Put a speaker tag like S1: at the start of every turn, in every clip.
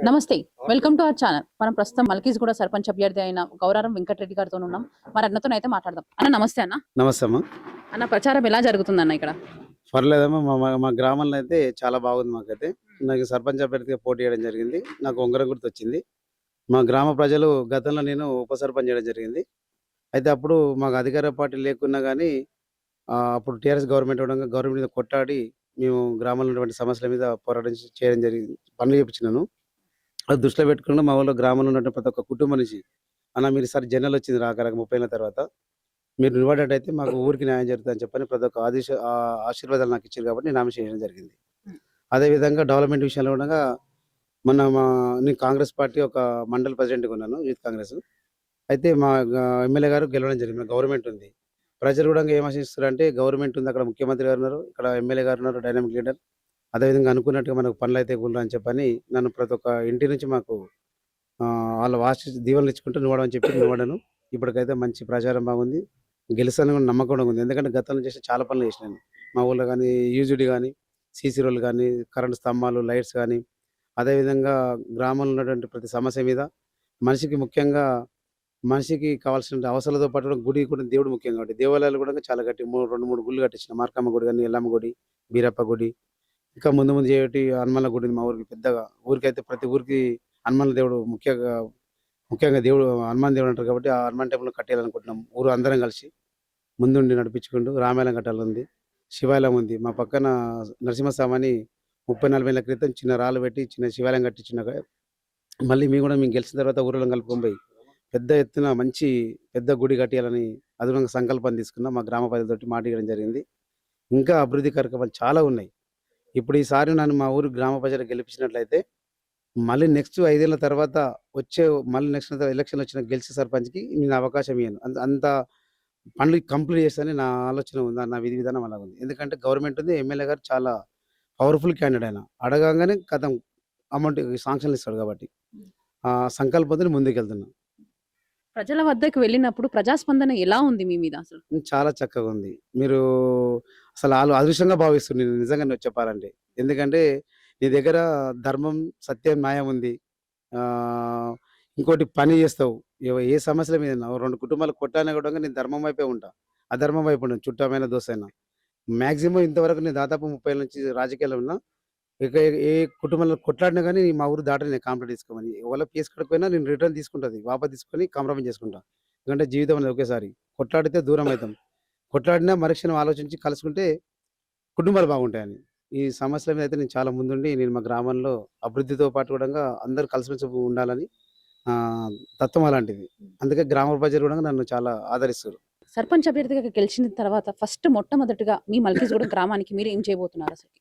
S1: నమస్తే. Welcome to our channel. మనం ప్రస్తుతం మల్కీజ్‌గూడ సర్పంచ్ అభ్యర్థి అయిన గౌరారం వెంకటరెడ్డి గారితో ఉన్నాం. మరి అన్నతోనైతే మాట్లాడదాం. అన్న నమస్తే అన్న.
S2: నమస్తే అమ్మ.
S1: అన్న ప్రచారం ఎలా జరుగుతుందన్న ఇక్కడ?
S2: పర్లేదమ్మా. మా మా మా గ్రామంలో అయితే చాలా బాగుంది మాకైతే. నాకు సర్పంచ్ అభ్యర్థిగా పోటీ చేయడం జరిగింది. నాకు ఉంగరం గుర్తొచ్చింది. మా గ్రామ ప్రజలు గతంలో నేను ఉప సర్పంచ్ చేయడం జరిగింది. అయితే అప్పుడు మాకు అధికార పార్టీ లేకున్నా గానీ అప్పుడు టీఆర్ఎస్ గవర్నమెంట్ ఉండగా గవర్నమెంట్ మీద కొట్టాడి మేము గ్రామంలో ఉన్నటువంటి సమస్యల మీద పోరాటం చేయడం జరిగింది. పనులు చేపించినాను. అది దృష్టిలో పెట్టుకుని మా ఊళ్ళో గ్రామంలో ఉన్నటువంటి ప్రతి ఒక్క కుటుంబం నుంచి అన్న మీరు ఈసారి జనరల్ వచ్చింది రాక 30 ఏళ్ల తర్వాత. మీరు నిలబడ్డట్టయితే మాకు ఊరికి న్యాయం జరుగుతుందని చెప్పని ప్రతి ఒక్క ఆశీర్వాదాలు నాకు ఇచ్చారు కాబట్టి నేను నామినేషన్ చేయడం జరిగింది. అదేవిధంగా డెవలప్‌మెంట్ విషయంలో కూడా మొన్న నేను కాంగ్రెస్ పార్టీ ఒక మండల్ ప్రెసిడెంట్‌గా ఉన్నాను యూత్ కాంగ్రెస్. అయితే మా ఎమ్మెల్యే గారు గెలవడం జరిగింది. గవర్నమెంట్ ఉంది. ప్రజలు కూడా ఏం ఆశిస్తున్నారంటే గవర్నమెంట్ ఉంది. అక్కడ ముఖ్యమంత్రి గారు ఉన్నారు. ఇక్కడ ఎమ్మెల్యే గారు ఉన్నారు. Dynamic leader. అదేవిధంగా అనుకున్నట్టుగా మనకు పనులైతే గుర్రు అని చెప్పని నన్ను ప్రతి ఒక్క ఇంటి నుంచి మాకు వాళ్ళ దీవెనలు ఇచ్చుకుంటూ నిలవడం చెప్పి నిలబడాను. ఇప్పటికైతే మంచి ప్రచారం బాగుంది. గెలుస్తానని కూడా నమ్మకం కూడా ఉంది. ఎందుకంటే గతంలో చేసిన చాలా పనులు చేసినాను. మా ఊళ్ళో గానీ యూజీడీ గానీ, సీసీ రోడ్లు గానీ, కరెంట్ స్తంభాలు, లైట్స్ గానీ, అదేవిధంగా గ్రామంలో ఉన్నటువంటి ప్రతి సమస్య మీద మనిషికి ముఖ్యంగా మనిషికి కావాల్సిన అవసరాలతో పాటు కూడా గుడి కూడా దేవుడు ముఖ్యం కాబట్టి దేవాలయాలు కూడా చాలా గట్టి 2, 3 గుళ్ళు కట్టించిన. మార్కమ్మ గుడి గానీ, ఎల్లమ్మ గుడి, బీరప్ప గుడి, ఇంకా ముందు ముందు చేయటి హనుమాన్ల గుడి ఉంది మా ఊరికి పెద్దగా. ఊరికైతే ప్రతి ఊరికి హనుమాన్ల దేవుడు ముఖ్యంగా దేవుడు హనుమాన్ దేవుడు అంటారు కాబట్టి ఆ హనుమాన్ టెంపుల్ కట్టేయాలనుకుంటున్నాం. ఊరు అందరం కలిసి ముందుండి నడిపించుకుంటూ. రామాయణం కట్టాలుంది. శివాలయం ఉంది. మా పక్కన నరసింహస్వామి అని 30, 40 ఏళ్ల క్రితం చిన్న రాళ్ళు పెట్టి చిన్న శివాలయం కట్టించినాక మళ్ళీ మేము గెలిచిన తర్వాత ఊరిలో కలుపుకొని పోయి పెద్ద ఎత్తున మంచి పెద్ద గుడి కట్టియాలని అదనంగా సంకల్పం తీసుకున్నాం. మా గ్రామ ప్రజలతోటి మాట ఇవ్వడం జరిగింది. ఇంకా అభివృద్ధి కార్యక్రమాలు చాలా ఉన్నాయి. ఇప్పుడు ఈసారి నన్ను మా ఊరు గ్రామ ప్రజలు గెలిపించినట్లయితే మళ్ళీ నెక్స్ట్ 5 ఏళ్ల తర్వాత మళ్ళీ నెక్స్ట్ ఎలక్షన్ వచ్చిన గెలిచే సర్పంచ్‌కి నేను అవకాశం ఇయ్యను. అంత పనులు కంప్లీట్ చేస్తానని నా ఆలోచన ఉంది. నా విధి విధానం అలాగుంది. ఎందుకంటే గవర్నమెంట్ ఉంది. ఎమ్మెల్యే గారు చాలా పవర్‌ఫుల్ క్యాండిడేట్ ఆయన. అడగంగానే ఖతం అమౌంట్ శాంక్షన్‌లు ఇస్తాడు కాబట్టి ఆ సంకల్పంతోని ముందుకెళ్తున్నా.
S1: ప్రజల వద్దకు వెళ్ళినప్పుడు ప్రజాస్పందన ఎలా ఉంది మీ మీద అసలు?
S2: చాలా చక్కగా ఉంది. మీరు అసలు ఆళ్ళు అదృష్టంగా భావిస్తున్నారు నేను నిజంగా చెప్పాలంటే. ఎందుకంటే నీ దగ్గర ధర్మం, సత్యం, న్యాయం ఉంది. ఆహ్, ఇంకోటి పని చేస్తావు. ఏ సమస్యల మీదైనా ఓ 2 కుటుంబాలు కొట్టానా కూడా నేను ధర్మం వైపే ఉంటా. అధర్మం వైపు ఉండను. చుట్టమైన దోస్తైనా. మాక్సిమం ఇంతవరకు నేను దాదాపు 30 ఏళ్ల నుంచి రాజకీయాల్లో ఉన్నా. ఇక ఏ కుటుంబంలో కొట్లాడినా గానీ మా ఊరు దాటను నేను కాంప్లెయింట్ తీసుకోమని. ఒకవేళ కేస్ కట్టకపోయినా నేను రిటర్న్ తీసుకుంటది. వాపస్ తీసుకొని కాంప్రమైజ్ చేసుకుంటా. ఎందుకంటే జీవితం అనేది ఒకేసారి. కొట్లాడితే దూరం అయితాం. కొట్లాడినా మరుక్షణం ఆలోచించి కలుసుకుంటే కుటుంబాలు బాగుంటాయని. ఈ సమస్యల మీద అయితే నేను చాలా ముందుండి నేను మా గ్రామంలో అభివృద్ధితో పాటు కూడంగా అందరూ కలిసిమెలిసి ఉండాలని తత్వం అలాంటిది. అందుకే గ్రామ ప్రజలు కూడా నన్ను చాలా ఆదరిస్తుర్రు.
S1: సర్పంచ్ అభ్యర్థిగా గెలిచిన తర్వాత మొట్టమొదటిగా మీ మల్కీజ్‌గూడ గ్రామానికి మీరు ఏం చేయబోతున్నారు అసలు?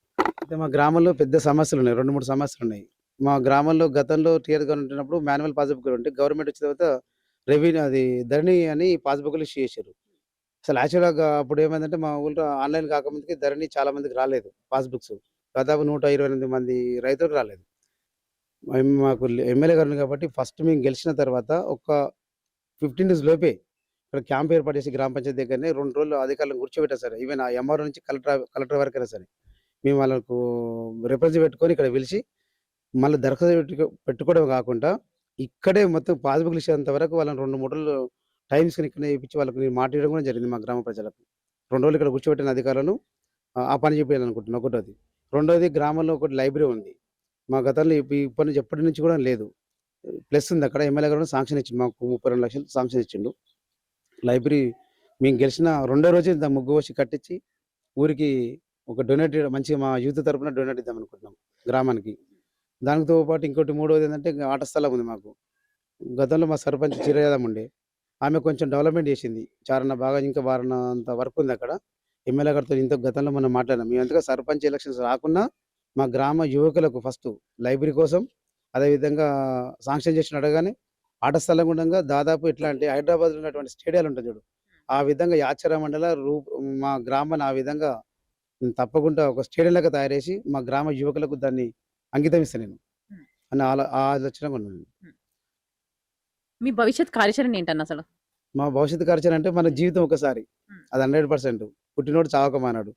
S2: అయితే మా గ్రామంలో పెద్ద సమస్యలున్నాయి. 2, 3 సమస్యలున్నాయి. మా గ్రామంలో గతంలో టీఆర్ఎస్ గవర్నమెంట్ ఉన్నప్పుడు మాన్యువల్ పాస్‌బుక్‌లు ఉంటే గవర్నమెంట్ వచ్చిన తర్వాత అది ధరణి అని పాస్‌బుక్‌లు ఇష్యూ చేశారు. అసలు యాక్చువల్‌గా అప్పుడు ఏమైందంటే మా ఊళ్ళో ఆన్‌లైన్ కాకముందుకే ధరణి చాలా మందికి రాలేదు పాస్‌బుక్స్. దాదాపు 128 మంది రైతులకు రాలేదు. మాకు ఎమ్మెల్యే గారు ఉన్నారు కాబట్టి ఫస్ట్ మేము గెలిచిన తర్వాత ఒక 15 డేస్ లోపే ఇక్కడ క్యాంప్ ఏర్పాటు చేసి గ్రామ పంచాయతీ దగ్గరనే 2 రోజులు అధికారులను కూర్చోబెట్టారు సరే. ఈవెన్ ఆ ఎంఆర్ఓ నుంచి కలెక్టర్ వరకైనా సరే. మేము వాళ్ళకు రిప్రజెంట్ పెట్టుకొని ఇక్కడ పిలిచి మళ్ళీ దరఖాస్తు పెట్టుకోవడం కాకుండా ఇక్కడే మొత్తం పాస్‌బుక్‌లు ఇచ్చేంత వరకు వాళ్ళని 2, 3 రోజులు టైం తీసుకొని ఇక్కడనే చేపించి వాళ్ళకి నేను మాట ఇవ్వడం కూడా జరిగింది మా గ్రామ ప్రజలకు. 2 రోజులు ఇక్కడ కూర్చోబెట్టిన అధికారులను ఆ పని చేపియాలనుకుంటున్నా ఒకటోది. రెండోది గ్రామంలో ఒకటి లైబ్రరీ ఉంది. మా గతంలో ఇప్పటి నుంచి ఎప్పటి నుంచి కూడా లేదు. ప్లస్ ఉంది అక్కడ ఎమ్మెల్యే గారు శాంక్షన్ ఇచ్చిండు. మాకు 32 లక్షలు శాంక్షన్ ఇచ్చిండు. లైబ్రరీ మేము గెలిచిన రెండో రోజే ముగ్గు పోసి కట్టించి ఊరికి ఒక డొనేట్ మంచిగా మా యూత్ తరపున డొనేట్ ఇద్దాం అనుకుంటున్నాం గ్రామానికి. దానితో పాటు ఇంకోటి మూడోది ఏంటంటే ఆట స్థలం ఉంది మాకు. గతంలో మా సర్పంచ్ చిరయాదమ్మ ఉండే. ఆమె కొంచెం డెవలప్‌మెంట్ చేసింది. చారన్న బాగా ఇంకా వారనంత వర్క్ ఉంది అక్కడ. ఎమ్మెల్యే గారితో గతంలో మనం మాట్లాడినాం. మేము ఎందుకంటే సర్పంచ్ ఎలక్షన్స్ రాకున్నా మా గ్రామ యువకులకు ఫస్ట్ లైబ్రరీ కోసం అదేవిధంగా శాంక్షన్ చేసిన అడగగానే ఆట స్థలం గుండంగా దాదాపు ఎట్లా అంటే హైదరాబాద్‌లో ఉన్నటువంటి స్టేడియాలు ఉంటాయి చూడు. ఆ విధంగా యాచార మండల మా గ్రామాన్ని ఆ విధంగా తప్పకుండా ఒక స్టేడియం లాగా తయారు చేసి మా గ్రామ యువకులకు దాన్ని అంకితం ఇస్తా నేను. అని ఆలోచనగా ఉన్నాను.
S1: మీ భవిష్యత్ కార్యాచరణ ఏంటన్న అసలు?
S2: మా భవిష్యత్తు కార్యాచరణ అంటే మన జీవితం ఒకసారి. అది 100%. పుట్టినోడు చావక మానడు.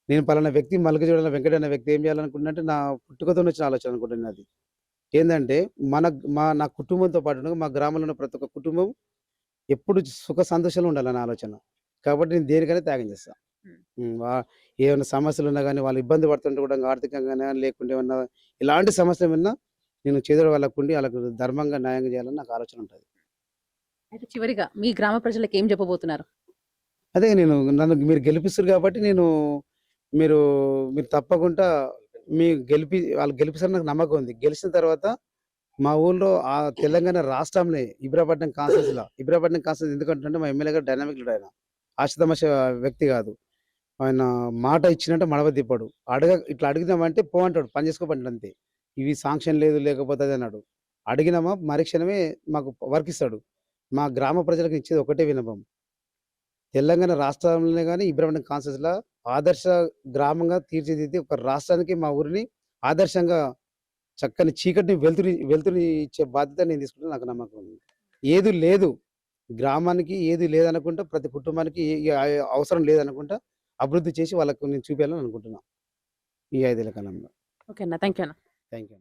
S2: నేను పలానా వ్యక్తి మల్కీజూడలో వెంకట అనే వ్యక్తి ఏం చేయాలనుకుంటున్నా అంటే నా పుట్టుకతోనే వచ్చిన ఆలోచన అనుకుంటున్నా అది. ఏందంటే నా కుటుంబంతో పాటుగా మా గ్రామంలో ఉన్న ప్రతి ఒక్క కుటుంబం ఎప్పుడు సుఖ సంతోషాలు ఉండాలని ఆలోచన. కాబట్టి నేను దేనికైనా త్యాగం చేస్తా.
S1: హ్మ్.
S2: హ్మ్. ఏమన్నా సమస్యలున్నా గానీ, వాళ్ళు ఇబ్బంది పడుతుంటే కూడా ఆర్థికంగానే లేకుంటే ఏమన్నా ఎలాంటి సమస్యలున్నా నేను చేదోడు వాళ్ళకుండి ఆళ్ళకు ధర్మంగా, న్యాయంగా చేయాలని నాకు ఆలోచన ఉంటది.
S1: అయితే చివరిగా మీ గ్రామ ప్రజలకు ఏం చెప్పబోతున్నారు?
S2: అదే నన్ను మీరు గెలిపిస్తుర్రు కాబట్టి మీరు మీరు తప్పకుండా వాళ్ళు గెలిపిస్తారని నాకు నమ్మకం ఉంది. గెలిచిన తర్వాత మా ఊళ్ళో తెలంగాణ రాష్ట్రంలో ఇబ్రాపట్నం కాన్స్టిట్యూన్సీ ఎందుకంటున్నానంటే మా ఎమ్మెల్యే గారు డైనామిక్ లీడర్ ఆయన. ఆషామాషీ వ్యక్తి కాదు. ఆయన మాట ఇచ్చినంటే మడమ తిప్పడు. ఇట్లా అడిగినామంటే పో అంటాడు. పని చేసుకోపండి అంతే. ఇవి సాంక్షన్ లేదు లేకపోతే అది అన్నాడు. అడిగినామా మరుక్షణమే మాకు వర్క్ ఇస్తాడు. మా గ్రామ ప్రజలకు ఇచ్చేది ఒకటే విన్నపం. తెలంగాణ రాష్ట్రంలోనే గాని ఇబ్రాపట్నం కాన్స్టిట్యూన్సీ‌ల ఆదర్శ గ్రామంగా తీర్చిదిద్ది ఒక రాష్ట్రానికి మా ఊరిని ఆదర్శంగా చక్కని చీకటిని వెలుతురు ఇచ్చే బాధ్యత నేను తీసుకుంటే నాకు నమ్మకం ఉంది. ఏది లేదు. గ్రామానికి ఏది లేదనుకుంటా ప్రతి కుటుంబానికి అవసరం లేదనుకుంటా అభివృద్ధి చేసి వాళ్ళకు నేను చూపియాలని అనుకుంటున్నా. ఈ 5 ఏళ్ల కాలంలో.
S1: ఓకే అన్న. థాంక్ యూ అన్న.
S2: Thank you.